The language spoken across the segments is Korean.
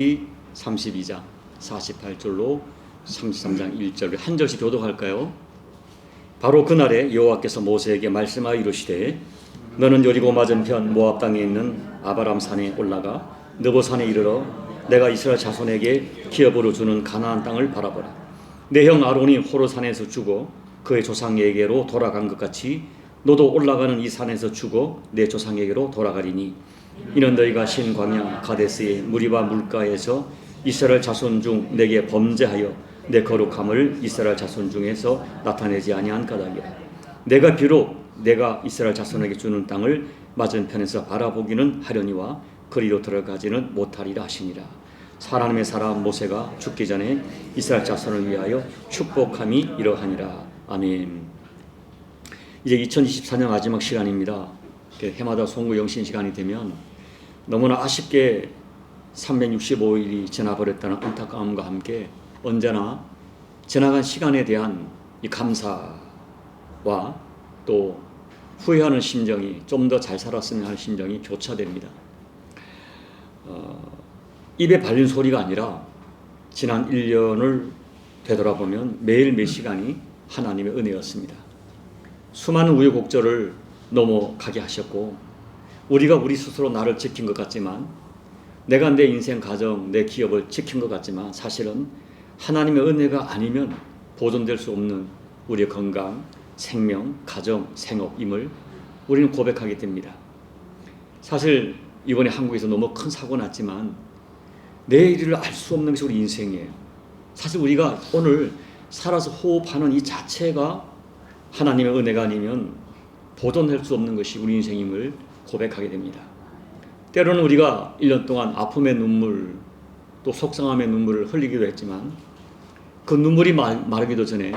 32장 48절로 33장 1절 한 절씩 교독할까요? 바로 그날에 여호와께서 모세에게 말씀하여 이르시되 너는 여리고 맞은편 모압 땅에 있는 아바람 산에 올라가 느보 산에 이르러 내가 이스라엘 자손에게 기업으로 주는 가나안 땅을 바라보라. 내 형 아론이 호르 산에서 죽어 그의 조상에게로 돌아간 것 같이 너도 올라가는 이 산에서 죽어 내 조상에게로 돌아가리니 이는 너희가 신 광야 가데스의 무리바 물가에서 이스라엘 자손 중 내게 범죄하여 내 거룩함을 이스라엘 자손 중에서 나타내지 아니한 까닭이라. 내가 비록 내가 이스라엘 자손에게 주는 땅을 맞은편에서 바라보기는 하려니와 그리로 들어가지는 못하리라 하시니라. 하나님의 사람 모세가 죽기 전에 이스라엘 자손을 위하여 축복함이 이러하니라. 아멘. 이제 2024년 마지막 시간입니다. 해마다 송구 영신 시간이 되면 너무나 아쉽게 365일이 지나버렸다는 안타까움과 함께 언제나 지나간 시간에 대한 이 감사와 또 후회하는 심정이 좀 더 잘 살았으면 하는 심정이 교차됩니다. 입에 발린 소리가 아니라 지난 1년을 되돌아보면 매일 몇 시간이 하나님의 은혜였습니다. 수많은 우여곡절을 넘어가게 하셨고 우리가 우리 스스로 나를 지킨 것 같지만 내가 내 인생 가정 내 기업을 지킨 것 같지만 사실은 하나님의 은혜가 아니면 보존될 수 없는 우리의 건강, 생명, 가정, 생업임을 우리는 고백하게 됩니다. 사실 이번에 한국에서 너무 큰 사고 났지만 내일을 알 수 없는 것이 우리 인생이에요. 사실 우리가 오늘 살아서 호흡하는 이 자체가 하나님의 은혜가 아니면 보존할 수 없는 것이 우리 인생임을 고백하게 됩니다. 때로는 우리가 1년 동안 아픔의 눈물 또 속상함의 눈물을 흘리기도 했지만 그 눈물이 마르기도 전에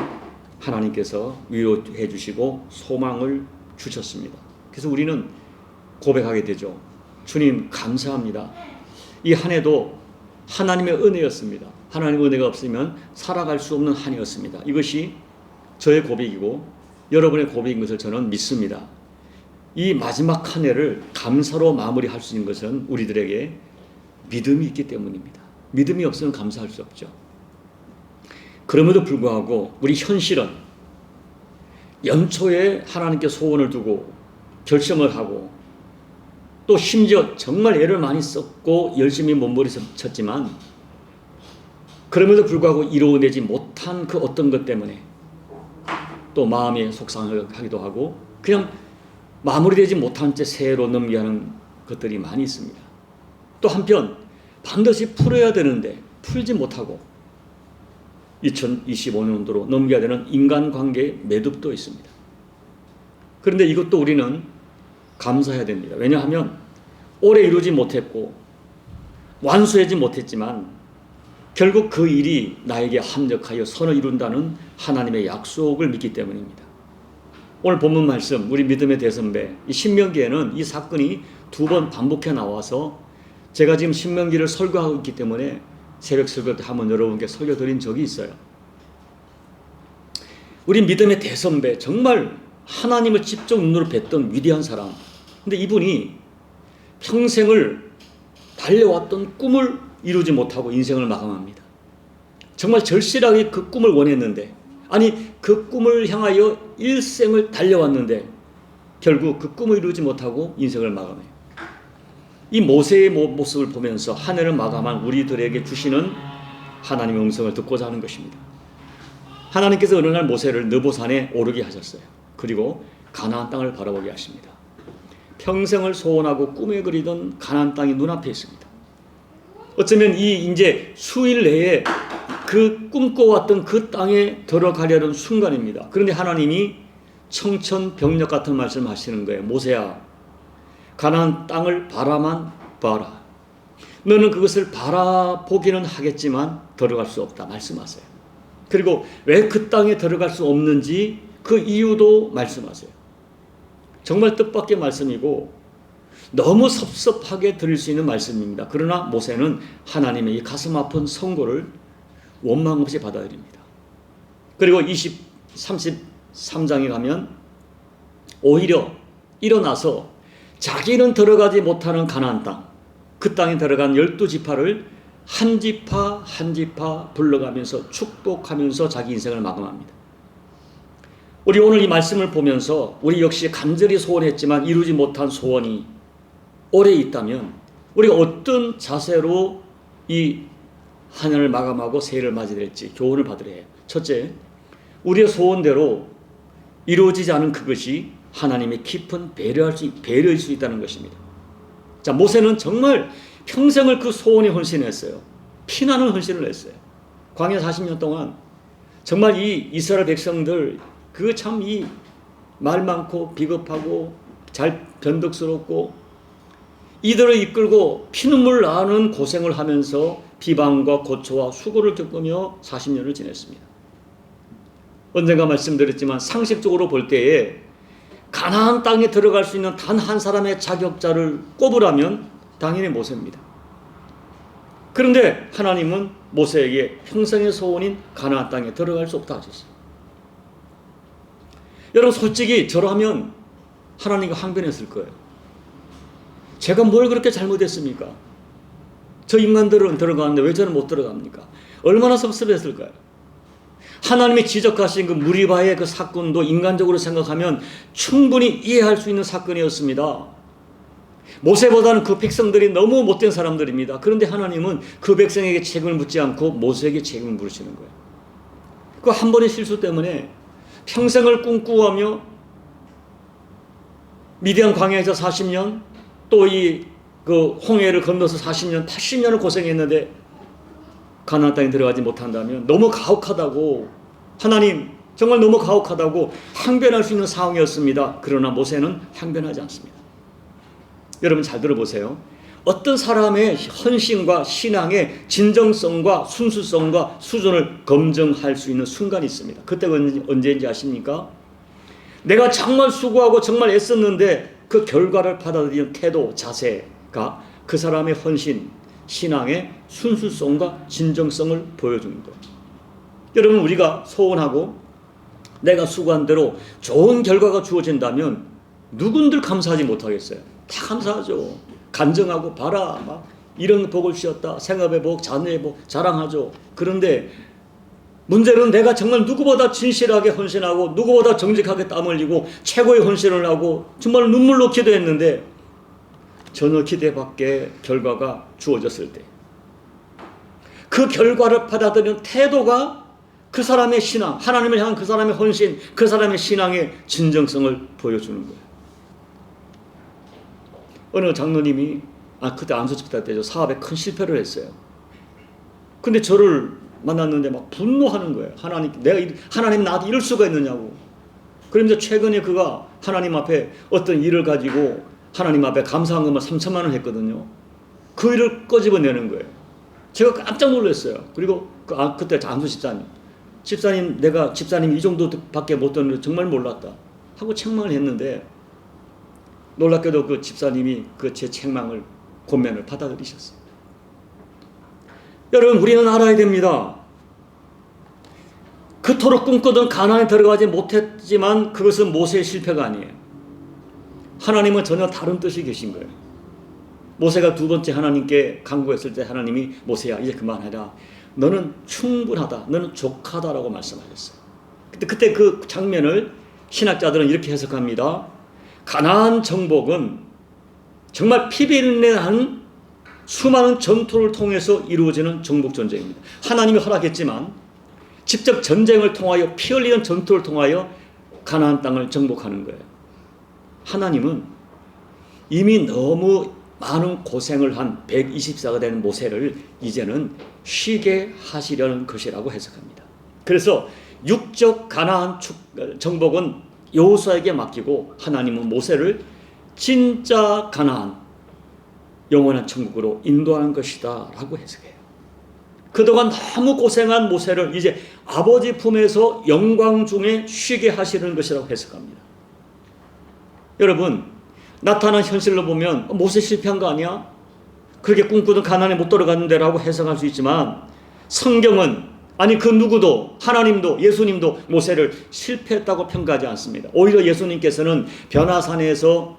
하나님께서 위로해 주시고 소망을 주셨습니다. 그래서 우리는 고백하게 되죠. 주님 감사합니다. 이 한 해도 하나님의 은혜였습니다. 하나님의 은혜가 없으면 살아갈 수 없는 한 해였습니다. 이것이 저의 고백이고 여러분의 고백인 것을 저는 믿습니다. 이 마지막 한 해를 감사로 마무리할 수 있는 것은 우리들에게 믿음이 있기 때문입니다. 믿음이 없으면 감사할 수 없죠. 그럼에도 불구하고 우리 현실은 연초에 하나님께 소원을 두고 결심을 하고 또 심지어 정말 애를 많이 썼고 열심히 몸부림쳤지만 그럼에도 불구하고 이루어내지 못한 그 어떤 것 때문에 또 마음에 속상하기도 하고 그냥 마무리되지 못한 채 새해로 넘게 하는 것들이 많이 있습니다. 또 한편 반드시 풀어야 되는데 풀지 못하고 2025년도로 넘겨야 되는 인간관계의 매듭도 있습니다. 그런데 이것도 우리는 감사해야 됩니다. 왜냐하면 오래 이루지 못했고 완수하지 못했지만 결국 그 일이 나에게 합력하여 선을 이룬다는 하나님의 약속을 믿기 때문입니다. 오늘 본문 말씀 우리 믿음의 대선배 이 신명기에는 이 사건이 2번 반복해 나와서 제가 지금 신명기를 설교하고 있기 때문에 새벽 설교 때 한번 여러분께 설교 드린 적이 있어요. 우리 믿음의 대선배 정말 하나님을 직접 눈으로 뵀던 위대한 사람. 근데 이분이 평생을 달려왔던 꿈을 이루지 못하고 인생을 마감합니다. 정말 절실하게 그 꿈을 원했는데 아니 그 꿈을 향하여 일생을 달려왔는데 결국 그 꿈을 이루지 못하고 인생을 마감해요. 이 모세의 모습을 보면서 한 해를 마감한 우리들에게 주시는 하나님의 음성을 듣고자 하는 것입니다. 하나님께서 어느 날 모세를 느보산에 오르게 하셨어요. 그리고 가나안 땅을 바라보게 하십니다. 평생을 소원하고 꿈에 그리던 가나안 땅이 눈앞에 있습니다. 어쩌면 이 이제 수일 내에 그 꿈꿔왔던 그 땅에 들어가려는 순간입니다. 그런데 하나님이 청천벽력 같은 말씀을 하시는 거예요. 모세야, 가나안 땅을 바라만 봐라. 너는 그것을 바라보기는 하겠지만 들어갈 수 없다 말씀하세요. 그리고 왜 그 땅에 들어갈 수 없는지 그 이유도 말씀하세요. 정말 뜻밖의 말씀이고 너무 섭섭하게 들을 수 있는 말씀입니다. 그러나 모세는 하나님의 이 가슴 아픈 선고를 원망 없이 받아들입니다. 그리고 33장에 가면 오히려 일어나서 자기는 들어가지 못하는 가나안 땅, 그 땅에 들어간 12지파를 한 지파 한 지파 불러가면서 축복하면서 자기 인생을 마감합니다. 우리 오늘 이 말씀을 보면서 우리 역시 간절히 소원했지만 이루지 못한 소원이 오래 있다면 우리가 어떤 자세로 이 한 해를 마감하고 새해를 맞이해야 될지 교훈을 받으려 해요. 첫째, 우리의 소원대로 이루어지지 않은 그것이 하나님의 깊은 배려일 수 있다는 것입니다. 자, 모세는 정말 평생을 그 소원에 헌신했어요. 피나는 헌신을 했어요. 광야 40년 동안 정말 이 이스라엘 백성들 그 참 이 말 많고 비겁하고 잘 변덕스럽고 이들을 이끌고 피눈물 나는 고생을 하면서 비방과 고초와 수고를 겪으며 40년을 지냈습니다. 언젠가 말씀드렸지만 상식적으로 볼 때에 가나안 땅에 들어갈 수 있는 단 한 사람의 자격자를 꼽으라면 당연히 모세입니다. 그런데 하나님은 모세에게 평생의 소원인 가나안 땅에 들어갈 수 없다 하셨어요. 여러분 솔직히 저라면 하나님과 항변했을 거예요. 제가 뭘 그렇게 잘못했습니까? 저 인간들은 들어가는데 왜 저는 못 들어갑니까? 얼마나 섭섭했을까요? 하나님이 지적하신 그 무리바의 그 사건도 인간적으로 생각하면 충분히 이해할 수 있는 사건이었습니다. 모세보다는 그 백성들이 너무 못된 사람들입니다. 그런데 하나님은 그 백성에게 책임을 묻지 않고 모세에게 책임을 물으시는 거예요. 그 한 번의 실수 때문에 평생을 꿈꾸어하며 미디안 광야에서 40년 또 그 홍해를 건너서 40년, 80년을 고생했는데 가나안 땅에 들어가지 못한다면 너무 가혹하다고 하나님 정말 너무 가혹하다고 항변할 수 있는 상황이었습니다. 그러나 모세는 항변하지 않습니다. 여러분 잘 들어보세요. 어떤 사람의 헌신과 신앙의 진정성과 순수성과 수준을 검증할 수 있는 순간이 있습니다. 그때가 언제인지 아십니까? 내가 정말 수고하고 정말 애썼는데 그 결과를 받아들이는 태도, 자세가 그 사람의 헌신, 신앙의 순수성과 진정성을 보여주는 것. 여러분 우리가 소원하고 내가 수고한 대로 좋은 결과가 주어진다면 누군들 감사하지 못하겠어요? 다 감사하죠. 간증하고 봐라 막 이런 복을 주셨다. 생업의 복, 자녀의 복 자랑하죠. 그런데 문제는 내가 정말 누구보다 진실하게 헌신하고 누구보다 정직하게 땀 흘리고 최고의 헌신을 하고 정말 눈물로 기도했는데 전혀 기대 밖의 결과가 주어졌을 때 그 결과를 받아들이는 태도가 그 사람의 신앙, 하나님을 향한 그 사람의 헌신, 그 사람의 신앙의 진정성을 보여주는 거예요. 어느 장로님이 그때 안수집사 때죠. 사업에 큰 실패를 했어요. 근데 저를 만났는데 막 분노하는 거예요. 하나님 나한테 이럴 수가 있느냐고. 그러면서 최근에 그가 하나님 앞에 어떤 일을 가지고 하나님 앞에 감사한 것만 3천만 원 했거든요. 그 일을 꺼집어내는 거예요. 제가 깜짝 놀랐어요. 그리고 그때 안수 집사님 내가 집사님 이 정도밖에 못 듣는 걸 정말 몰랐다 하고 책망을 했는데 놀랍게도 그 집사님이 그 제 책망을 권면을 받아들이셨어요. 여러분 우리는 알아야 됩니다. 그토록 꿈꾸던 가나안에 들어가지 못했지만 그것은 모세의 실패가 아니에요. 하나님은 전혀 다른 뜻이 계신 거예요. 모세가 두 번째 하나님께 간구했을 때 하나님이 모세야 이제 그만해라. 너는 충분하다. 너는 족하다라고 말씀하셨어요. 그때 그 장면을 신학자들은 이렇게 해석합니다. 가나안 정복은 정말 피비린내난 수많은 전투를 통해서 이루어지는 정복 전쟁입니다. 하나님이 허락했지만 직접 전쟁을 통하여 피 흘리는 전투를 통하여 가나안 땅을 정복하는 거예요. 하나님은 이미 너무 많은 고생을 한 124가 되는 모세를 이제는 쉬게 하시려는 것이라고 해석합니다. 그래서 육적 가나안 정복은 여호수아에게 맡기고 하나님은 모세를 진짜 가나안 영원한 천국으로 인도하는 것이다 라고 해석해요. 그동안 너무 고생한 모세를 이제 아버지 품에서 영광 중에 쉬게 하시는 것이라고 해석합니다. 여러분 나타난 현실로 보면 모세 실패한 거 아니야? 그렇게 꿈꾸던 가나안에 못 들어갔는데 라고 해석할 수 있지만 성경은 아니 그 누구도 하나님도 예수님도 모세를 실패했다고 평가하지 않습니다. 오히려 예수님께서는 변화산에서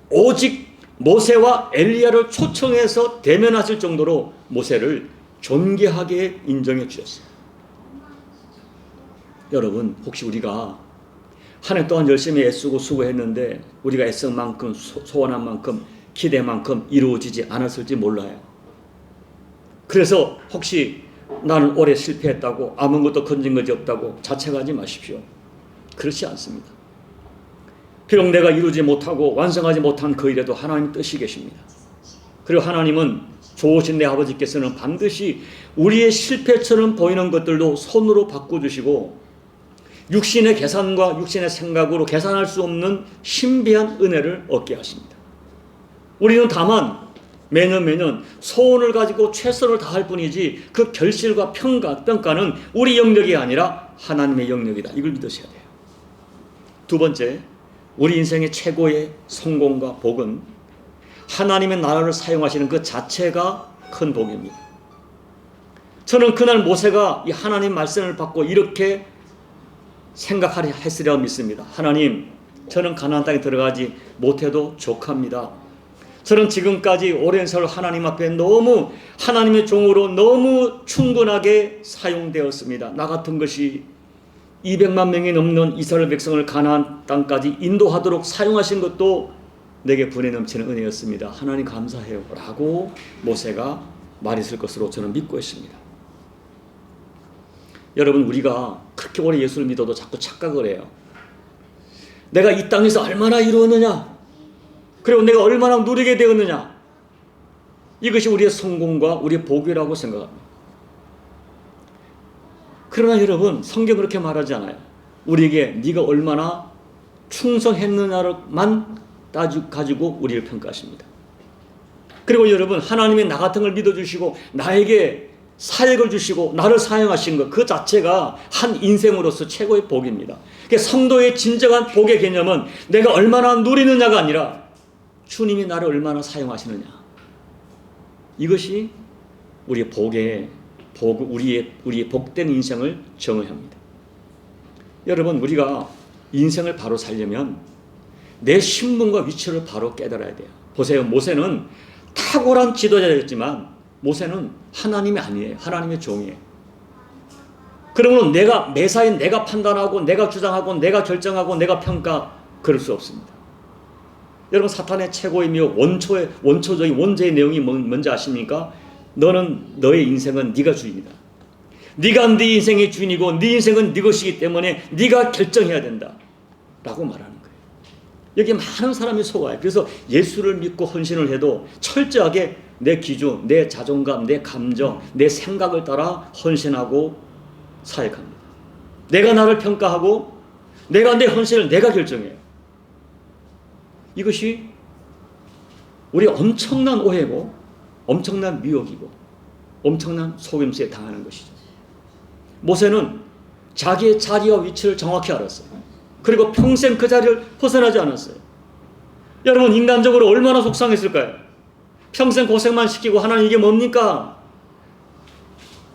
오직 모세와 엘리야를 초청해서 대면하실 정도로 모세를 존귀하게 인정해 주셨어요. 여러분, 혹시 우리가 한 해 동안 열심히 애쓰고 수고했는데 우리가 애쓴 만큼 소원한 만큼 기대만큼 이루어지지 않았을지 몰라요. 그래서 혹시 나는 올해 실패했다고 아무것도 건진 것이 없다고 자책하지 마십시오. 그렇지 않습니다. 비록 내가 이루지 못하고 완성하지 못한 그 일에도 하나님 뜻이 계십니다. 그리고 하나님은 좋으신 내 아버지께서는 반드시 우리의 실패처럼 보이는 것들도 손으로 바꿔주시고 육신의 계산과 육신의 생각으로 계산할 수 없는 신비한 은혜를 얻게 하십니다. 우리는 다만 매년 소원을 가지고 최선을 다할 뿐이지 그 결실과 평가는 우리 영역이 아니라 하나님의 영역이다. 이걸 믿으셔야 돼요. 두 번째, 우리 인생의 최고의 성공과 복은 하나님의 나라를 사용하시는 그 자체가 큰 복입니다. 저는 그날 모세가 이 하나님 말씀을 받고 이렇게 생각하려 했으리라고 믿습니다. 하나님, 저는 가나안 땅에 들어가지 못해도 족합니다. 저는 지금까지 오랜 세월 하나님 앞에 너무 하나님의 종으로 너무 충분하게 사용되었습니다. 나 같은 것이 200만 명이 넘는 이스라엘 백성을 가나안 땅까지 인도하도록 사용하신 것도 내게 분에 넘치는 은혜였습니다. 하나님 감사해요 라고 모세가 말했을 것으로 저는 믿고 있습니다. 여러분, 우리가 그렇게 오래 예수를 믿어도 자꾸 착각을 해요. 내가 이 땅에서 얼마나 이루었느냐, 그리고 내가 얼마나 누리게 되었느냐, 이것이 우리의 성공과 우리의 복이라고 생각합니다. 그러나 여러분, 성경은 그렇게 말하지 않아요. 우리에게 네가 얼마나 충성했느냐만 가지고 우리를 평가하십니다. 그리고 여러분, 하나님의 나 같은 걸 믿어주시고 나에게 사역을 주시고 나를 사용하신 것 그 자체가 한 인생으로서 최고의 복입니다. 성도의 진정한 복의 개념은 내가 얼마나 누리느냐가 아니라 주님이 나를 얼마나 사용하시느냐, 이것이 우리의 우리의 복된 인생을 정의합니다. 여러분, 우리가 인생을 바로 살려면 내 신분과 위치를 바로 깨달아야 돼요. 보세요, 모세는 탁월한 지도자였지만 모세는 하나님이 아니에요. 하나님의 종이에요. 그러면 매사에 내가 판단하고 내가 주장하고 내가 결정하고 내가 평가, 그럴 수 없습니다. 여러분, 사탄의 최고의 미혹, 원초적인 원죄의 내용이 뭔지 아십니까? 너의 인생은 네가 주인이다. 네가 네 인생의 주인이고 네 인생은 네 것이기 때문에 네가 결정해야 된다 라고 말하는 거예요. 여기 많은 사람이 속아요. 그래서 예수를 믿고 헌신을 해도 철저하게 내 기준, 내 자존감, 내 감정, 내 생각을 따라 헌신하고 사역합니다. 내가 나를 평가하고 내가 내 헌신을 내가 결정해요. 이것이 우리의 엄청난 오해고 엄청난 미혹이고 엄청난 속임수에 당하는 것이죠. 모세는 자기의 자리와 위치를 정확히 알았어요. 그리고 평생 그 자리를 벗어나지 않았어요. 여러분, 인간적으로 얼마나 속상했을까요? 평생 고생만 시키고 하나님 이게 뭡니까?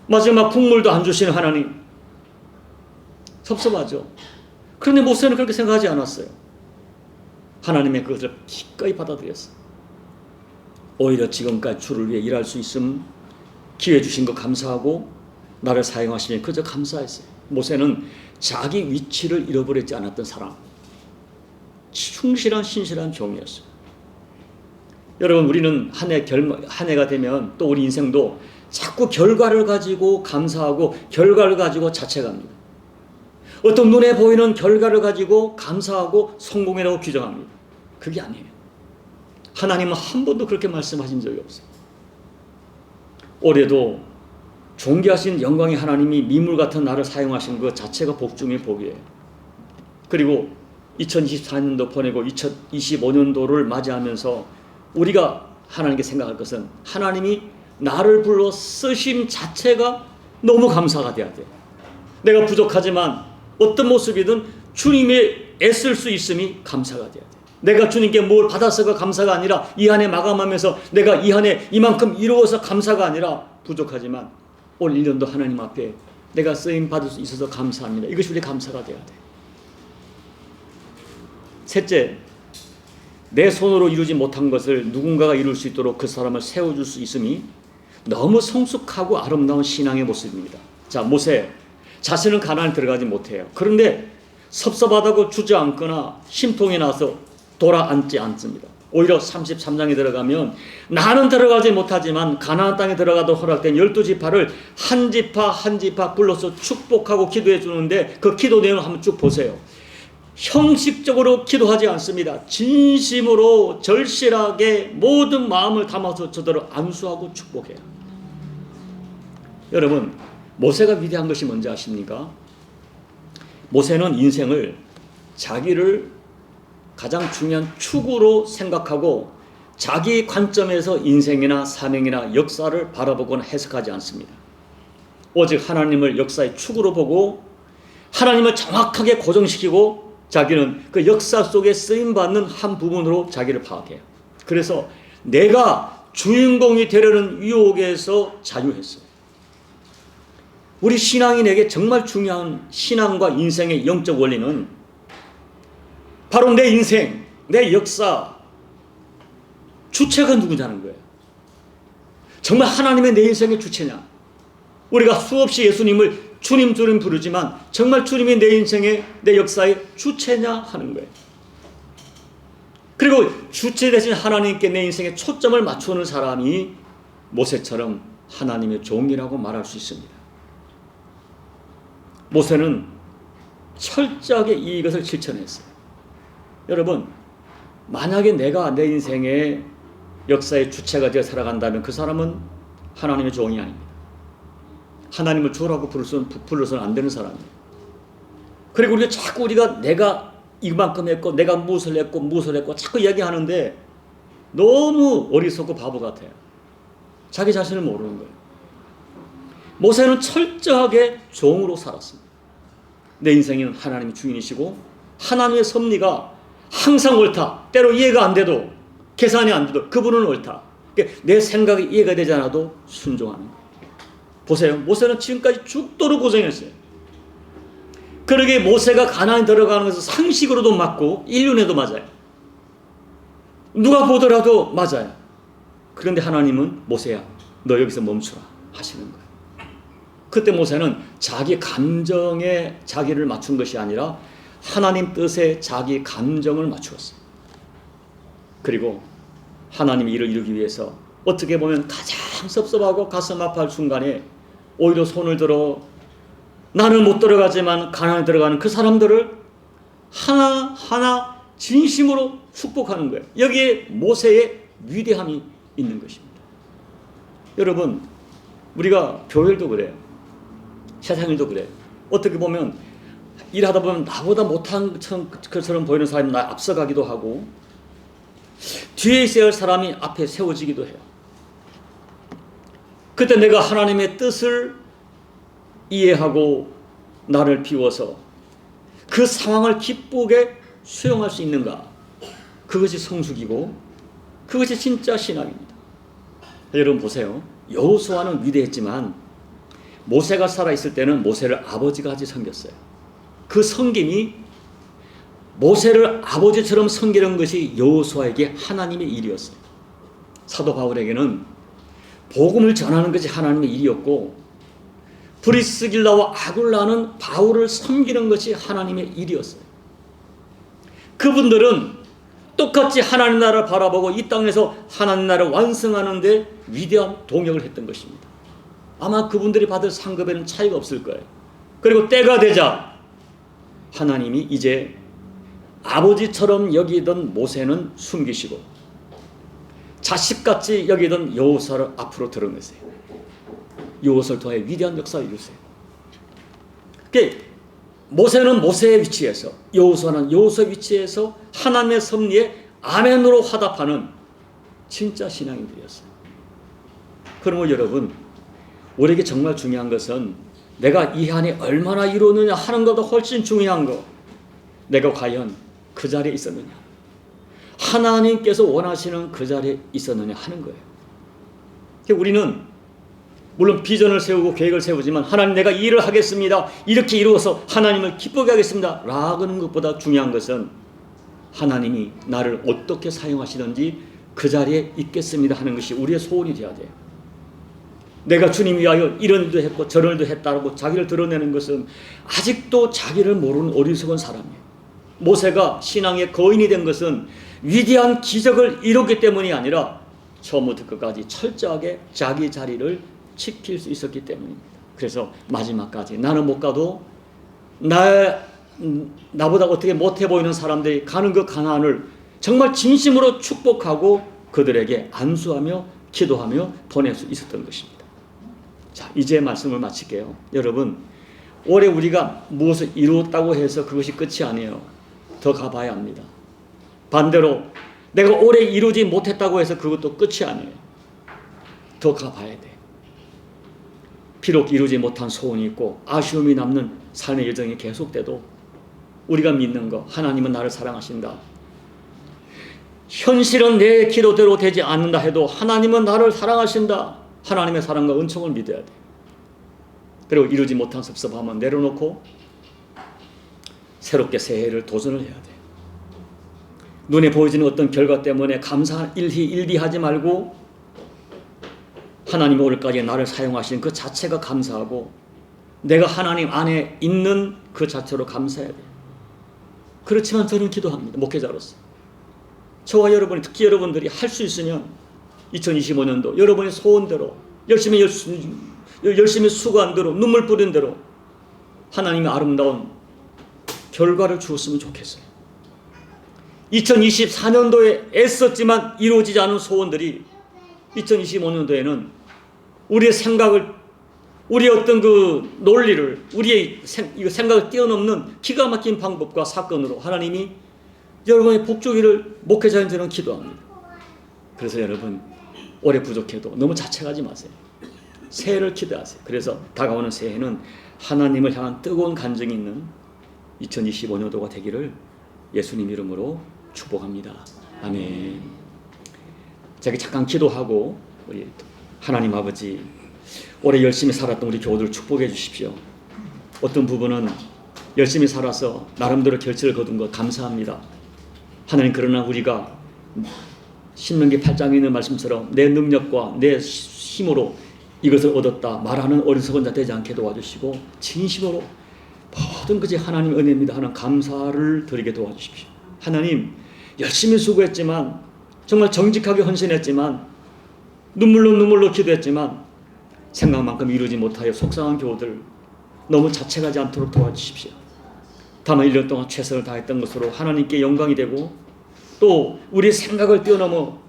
마지막 국물도 안 주시는 하나님, 섭섭하죠. 그런데 모세는 그렇게 생각하지 않았어요. 하나님의 그것을 기꺼이 받아들였어요. 오히려 지금까지 주를 위해 일할 수 있음 기회 주신 거 감사하고 나를 사용하시니 그저 감사했어요. 모세는 자기 위치를 잃어버리지 않았던 사람, 충실한 신실한 종이었어요. 여러분, 우리는 한 해가 되면 또 우리 인생도 자꾸 결과를 가지고 감사하고 결과를 가지고 자책합니다. 어떤 눈에 보이는 결과를 가지고 감사하고 성공이라고 규정합니다. 그게 아니에요. 하나님은 한 번도 그렇게 말씀하신 적이 없어요. 올해도 존귀하신 영광의 하나님이 미물 같은 나를 사용하신 것 자체가 복 중의 복이에요. 그리고 2024년도 보내고 2025년도를 맞이하면서 우리가 하나님께 생각할 것은 하나님이 나를 불러 쓰심 자체가 너무 감사가 돼야 돼요. 내가 부족하지만 어떤 모습이든 주님의 애쓸 수 있음이 감사가 돼야 돼요. 내가 주님께 뭘 받아서가 감사가 아니라 이 한 해 마감하면서 내가 이 한 해 이만큼 이루어서 감사가 아니라 부족하지만 올 1년도 하나님 앞에 내가 쓰임 받을 수 있어서 감사합니다. 이것이 우리 감사가 돼야 돼요. 셋째, 내 손으로 이루지 못한 것을 누군가가 이룰 수 있도록 그 사람을 세워줄 수 있음이 너무 성숙하고 아름다운 신앙의 모습입니다. 자, 모세 자신은 가나안에 들어가지 못해요. 그런데 섭섭하다고 주저앉거나 심통이 나서 돌아앉지 않습니다. 오히려 33장에 들어가면 나는 들어가지 못하지만 가나안 땅에 들어가도 허락된 12지파를 한 지파 한 지파 불러서 축복하고 기도해 주는데 그 기도 내용을 한번 쭉 보세요. 형식적으로 기도하지 않습니다. 진심으로 절실하게 모든 마음을 담아서 저들을 안수하고 축복해요. 여러분, 모세가 위대한 것이 뭔지 아십니까? 모세는 인생을 자기를 가장 중요한 축으로 생각하고 자기 관점에서 인생이나 사명이나 역사를 바라보거나 해석하지 않습니다. 오직 하나님을 역사의 축으로 보고 하나님을 정확하게 고정시키고 자기는 그 역사 속에 쓰임받는 한 부분으로 자기를 파악해요. 그래서 내가 주인공이 되려는 유혹에서 자유했어요. 우리 신앙인에게 정말 중요한 신앙과 인생의 영적 원리는 바로 내 인생, 내 역사, 주체가 누구냐는 거예요. 정말 하나님의 내 인생의 주체냐? 우리가 수없이 예수님을 주님 주님 부르지만 정말 주님이 내 인생의 내 역사의 주체냐 하는 거예요. 그리고 주체 대신 하나님께 내 인생에 초점을 맞추는 사람이 모세처럼 하나님의 종이라고 말할 수 있습니다. 모세는 철저하게 이것을 실천했어요. 여러분, 만약에 내가 내 인생의 역사의 주체가 되어 살아간다면 그 사람은 하나님의 종이 아닙니다. 하나님을 주라고 불러서는 안 되는 사람이에요. 그리고 우리가 내가 이만큼 했고 내가 무엇을 했고 자꾸 이야기하는데 너무 어리석고 바보 같아요. 자기 자신을 모르는 거예요. 모세는 철저하게 종으로 살았습니다. 내 인생에는 하나님이 주인이시고 하나님의 섭리가 항상 옳다. 때로 이해가 안 돼도 계산이 안 돼도 그분은 옳다. 그러니까 내 생각이 이해가 되지 않아도 순종하는 거예요. 보세요. 모세는 지금까지 죽도록 고생했어요. 그러게 모세가 가나안에 들어가는 것은 상식으로도 맞고 인륜에도 맞아요. 누가 보더라도 맞아요. 그런데 하나님은 모세야, 너 여기서 멈추라 하시는 거예요. 그때 모세는 자기 감정에 자기를 맞춘 것이 아니라 하나님 뜻에 자기 감정을 맞추었어요. 그리고 하나님이 이를 이루기 위해서 어떻게 보면 가장 섭섭하고 가슴 아파할 순간에 오히려 손을 들어 나는 못 들어가지만 가나안에 들어가는 그 사람들을 하나하나 진심으로 축복하는 거예요. 여기에 모세의 위대함이 있는 것입니다. 여러분, 우리가 교회도 그래요. 세상 일도 그래요. 어떻게 보면 일하다 보면 나보다 못한 것처럼 보이는 사람이 나 앞서가기도 하고 뒤에 있어야 할 사람이 앞에 세워지기도 해요. 그때 내가 하나님의 뜻을 이해하고 나를 비워서 그 상황을 기쁘게 수용할 수 있는가? 그것이 성숙이고 그것이 진짜 신앙입니다. 여러분 보세요. 여호수아는 위대했지만 모세가 살아있을 때는 모세를 아버지가 같이 섬겼어요. 그 섬김이 모세를 아버지처럼 섬기는 것이 여호수아에게 하나님의 일이었어요. 사도 바울에게는 복음을 전하는 것이 하나님의 일이었고 브리스길라와 아굴라는 바울을 섬기는 것이 하나님의 일이었어요. 그분들은 똑같이 하나님 나라를 바라보고 이 땅에서 하나님 나라를 완성하는 데 위대한 동역을 했던 것입니다. 아마 그분들이 받을 상급에는 차이가 없을 거예요. 그리고 때가 되자 하나님이 이제 아버지처럼 여기던 모세는 숨기시고 자식같이 여기던 여호수아를 앞으로 드러내세요. 여호수아를 통해 위대한 역사를 이루세요. 그러니까 모세는 모세의 위치에서 여호수아는 여호수아의 위치에서 하나님의 섭리에 아멘으로 화답하는 진짜 신앙인들이었어요. 그러면 여러분, 우리에게 정말 중요한 것은 내가 이 안에 얼마나 이루느냐 하는 것보다 훨씬 중요한 거, 내가 과연 그 자리에 있었느냐, 하나님께서 원하시는 그 자리에 있었느냐 하는 거예요. 우리는 물론 비전을 세우고 계획을 세우지만 하나님 내가 이 일을 하겠습니다, 이렇게 이루어서 하나님을 기쁘게 하겠습니다 라는 것보다 중요한 것은 하나님이 나를 어떻게 사용하시든지 그 자리에 있겠습니다 하는 것이 우리의 소원이 되어야 돼요. 내가 주님 위하여 이런 일도 했고 저런 일도 했다고 자기를 드러내는 것은 아직도 자기를 모르는 어리석은 사람이에요. 모세가 신앙의 거인이 된 것은 위대한 기적을 이뤘기 때문이 아니라 처음부터 끝까지 철저하게 자기 자리를 지킬 수 있었기 때문입니다. 그래서 마지막까지 나는 못 가도 나보다 어떻게 못해 보이는 사람들이 가는 그 가나안을 정말 진심으로 축복하고 그들에게 안수하며 기도하며 보낼 수 있었던 것입니다. 자, 이제 말씀을 마칠게요. 여러분, 올해 우리가 무엇을 이루었다고 해서 그것이 끝이 아니에요. 더 가봐야 합니다. 반대로 내가 올해 이루지 못했다고 해서 그것도 끝이 아니에요. 더 가봐야 돼. 비록 이루지 못한 소원이 있고 아쉬움이 남는 삶의 여정이 계속돼도 우리가 믿는 거, 하나님은 나를 사랑하신다. 현실은 내 기도대로 되지 않는다 해도 하나님은 나를 사랑하신다. 하나님의 사랑과 은총을 믿어야 돼. 그리고 이루지 못한 섭섭함은 내려놓고 새롭게 새해를 도전을 해야 돼. 눈에 보여지는 어떤 결과 때문에 일비하지 말고 하나님이 오늘까지 나를 사용하신 그 자체가 감사하고 내가 하나님 안에 있는 그 자체로 감사해야 돼. 그렇지만 저는 기도합니다. 목회자로서. 저와 여러분이, 특히 여러분들이 할 수 있으면 2025년도 여러분의 소원대로 열심히 수고한 대로 눈물 뿌린 대로 하나님의 아름다운 결과를 주었으면 좋겠어요. 2024년도에 애썼지만 이루어지지 않은 소원들이 2025년도에는 우리의 생각을, 우리의 어떤 그 논리를, 우리의 생각을 뛰어넘는 기가 막힌 방법과 사건으로 하나님이 여러분의 복주기를 목회자인 저는 기도합니다. 그래서 여러분, 올해 부족해도 너무 자책하지 마세요. 새해를 기대하세요. 그래서 다가오는 새해는 하나님을 향한 뜨거운 간증이 있는 2025년도가 되기를 예수님 이름으로 축복합니다. 아멘. 제가 잠깐 기도하고 우리 하나님 아버지, 올해 열심히 살았던 우리 교우들 축복해 주십시오. 어떤 부분은 열심히 살아서 나름대로 결실을 거둔 것 감사합니다. 하나님, 그러나 우리가 신명기 8장에 있는 말씀처럼 내 능력과 내 힘으로 이것을 얻었다 말하는 어리석은 자 되지 않게 도와주시고 진심으로 모든 것이 하나님의 은혜입니다 하는 감사를 드리게 도와주십시오. 하나님, 열심히 수고했지만, 정말 정직하게 헌신했지만, 눈물로 기도했지만 생각만큼 이루지 못하여 속상한 교우들 너무 자책하지 않도록 도와주십시오. 다만 1년 동안 최선을 다했던 것으로 하나님께 영광이 되고 또 우리의 생각을 뛰어넘어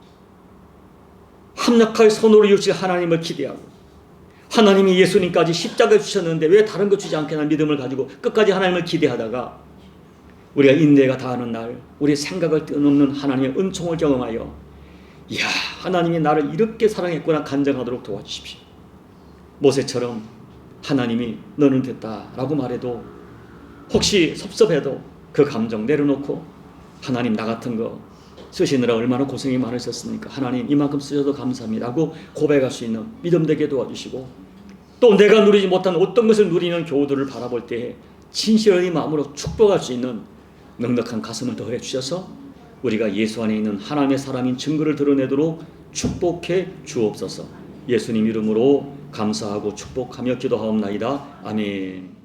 합력하여 손으로 이루실 하나님을 기대하고, 하나님이 예수님까지 십자가에 주셨는데 왜 다른 것 주지 않겠나 믿음을 가지고 끝까지 하나님을 기대하다가 우리가 인내가 다하는 날 우리의 생각을 뛰어넘는 하나님의 은총을 경험하여 이야, 하나님이 나를 이렇게 사랑했구나 간증하도록 도와주십시오. 모세처럼 하나님이 너는 됐다라고 말해도 혹시 섭섭해도 그 감정 내려놓고 하나님, 나 같은 거 쓰시느라 얼마나 고생이 많으셨습니까? 하나님, 이만큼 쓰셔도 감사합니다라고 고백할 수 있는 믿음 되게 도와주시고, 또 내가 누리지 못한 어떤 것을 누리는 교우들을 바라볼 때에 진실의 마음으로 축복할 수 있는 넉넉한 가슴을 더해 주셔서 우리가 예수 안에 있는 하나님의 사람인 증거를 드러내도록 축복해 주옵소서. 예수님 이름으로 감사하고 축복하며 기도하옵나이다. 아멘.